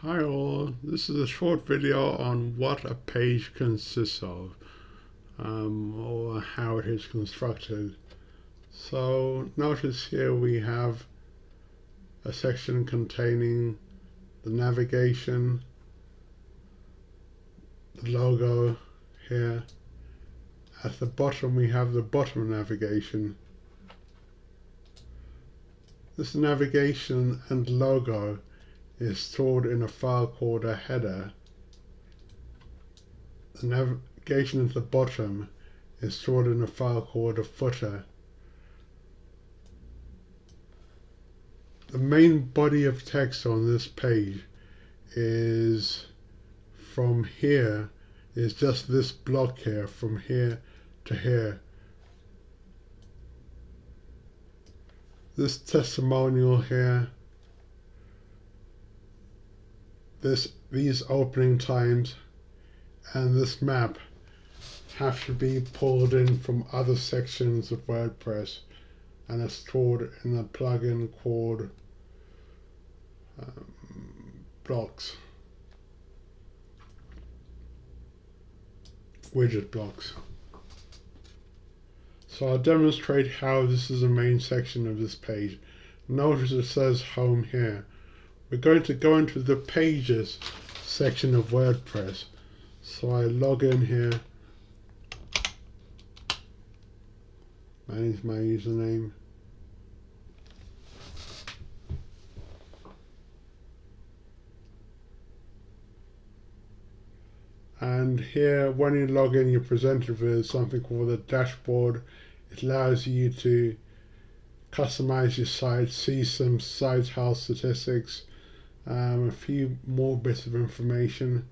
Hi all, this is a short video on what a page consists of, or how it is constructed. So notice here we have a section containing the navigation, the logo here. At the bottom we have the bottom navigation. This navigation and logo is stored in a file called a header. The navigation at the bottom is stored in a file called a footer. The main body of text on this page is from here, is just this block here, from here to here. This testimonial here, these opening times and this map have to be pulled in from other sections of WordPress and are stored in a plugin called blocks, widget blocks. So I'll demonstrate how this is the main section of this page. Notice it says home here. We're going to go into the pages section of WordPress. So I log in here, manage my username, and here when you log in you're presented with something called a dashboard. It allows you to customize your site, see some site health statistics, a few more bits of information.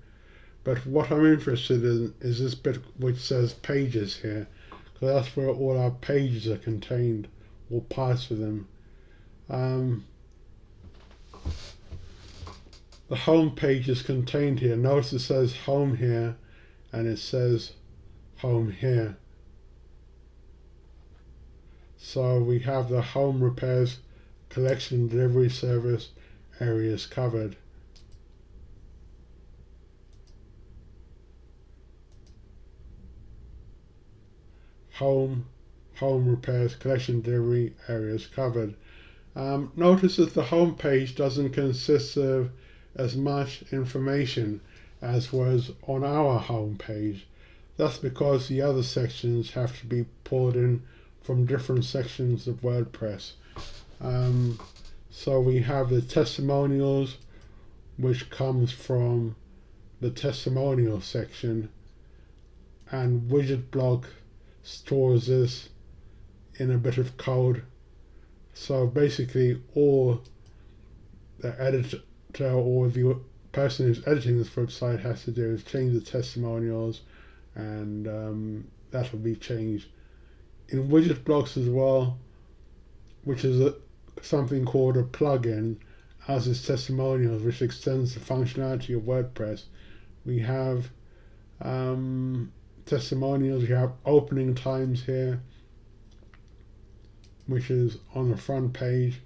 But what I'm interested in is this bit which says pages here, because that's where all our pages are contained, or parts of them. The home page is contained here. Notice it says home here and it says home here. So we have the home repairs, collection, delivery service areas covered. Home repairs, collection, delivery areas covered. Notice that the home page doesn't consist of as much information as was on our home page. That's because the other sections have to be pulled in from different sections of WordPress. So we have the testimonials, which comes from the testimonial section, and widget block stores this in a bit of code. So basically all the editor or the person who's editing this website has to do is change the testimonials, and that will be changed. In widget blocks as well, which is something called a plugin, as is testimonials, which extends the functionality of WordPress. We have testimonials, we have opening times here, which is on the front page.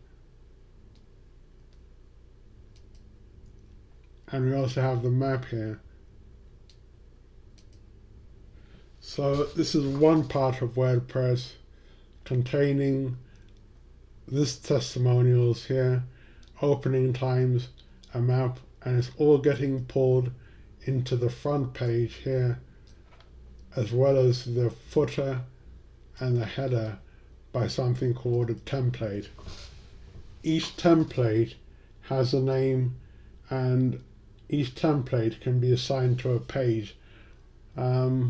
And we also have the map here. So this is one part of WordPress containing this testimonials here, opening times, a map, and it's all getting pulled into the front page here, as well as the footer and the header by something called a template. Each template has a name, and each template can be assigned to a page. A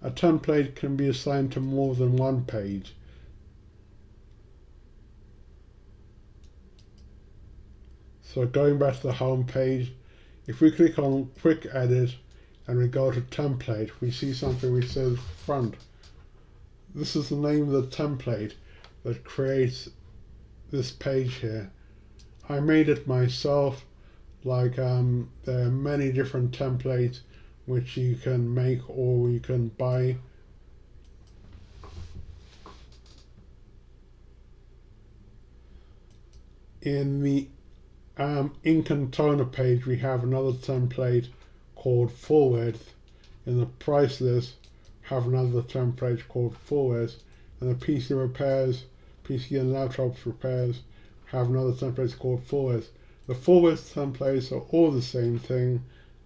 template can be assigned to more than one page. So going back to the home page, if we click on quick edit and we go to template, we see something which says front. This is the name of the template that creates this page here. I made it myself. Like there are many different templates which you can make or you can buy. In the ink and toner page, we have another template called full width. In the price list, have another template called full width. And the PC repairs, PC and laptops repairs, have another template called full width. The full width templates are all the same thing.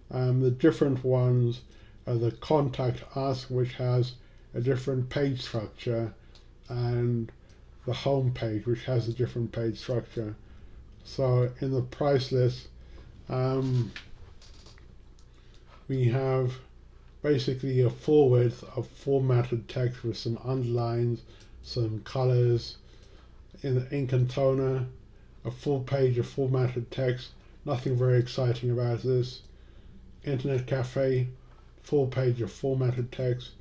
The different ones are the contact us, which has a different page structure, and the home page, which has a different page structure. So in the price list, we have basically a full width of formatted text with some underlines, some colors. In the ink and toner, a full page of formatted text. Nothing very exciting about this. Internet Cafe, full page of formatted text.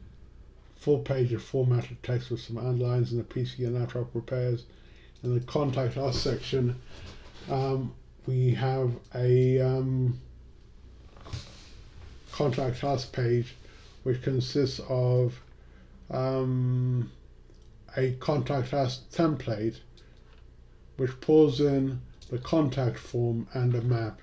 Full page of formatted text with some underlines in the PC and laptop repairs. In the Contact Us section, we have a Contact Us page, which consists of a Contact Us template, which pulls in the contact form and a map.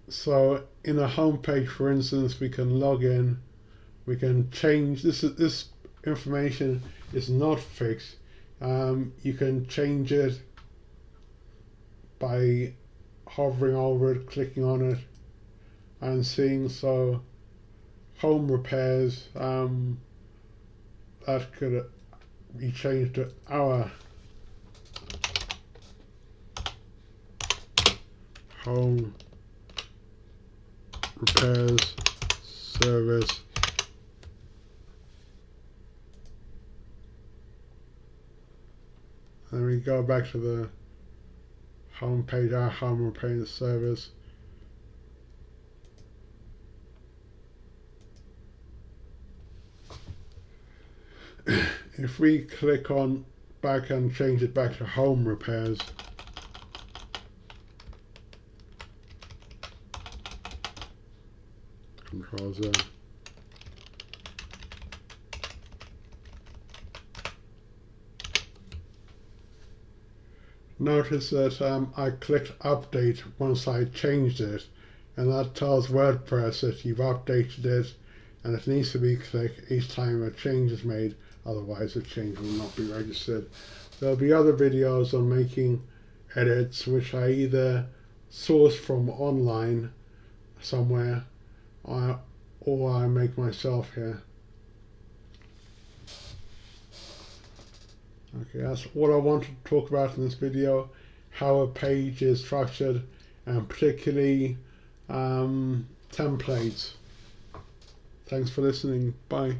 So in a home page, for instance, we can log in, we can change this information is not fixed. You can change it by hovering over it, clicking on it, and seeing. So home repairs, that could be changed to our home repairs service. Then we go back to the home page, our home repairs service. If we click on back and change it back to home repairs, Control Z. Notice that I clicked update once I changed it, and that tells WordPress that you've updated it, and it needs to be clicked each time a change is made, otherwise the change will not be registered. There'll be other videos on making edits, which I either source from online somewhere, or I make myself here. Okay, that's all I wanted to talk about in this video, how a page is structured, and particularly templates. Thanks for listening. Bye.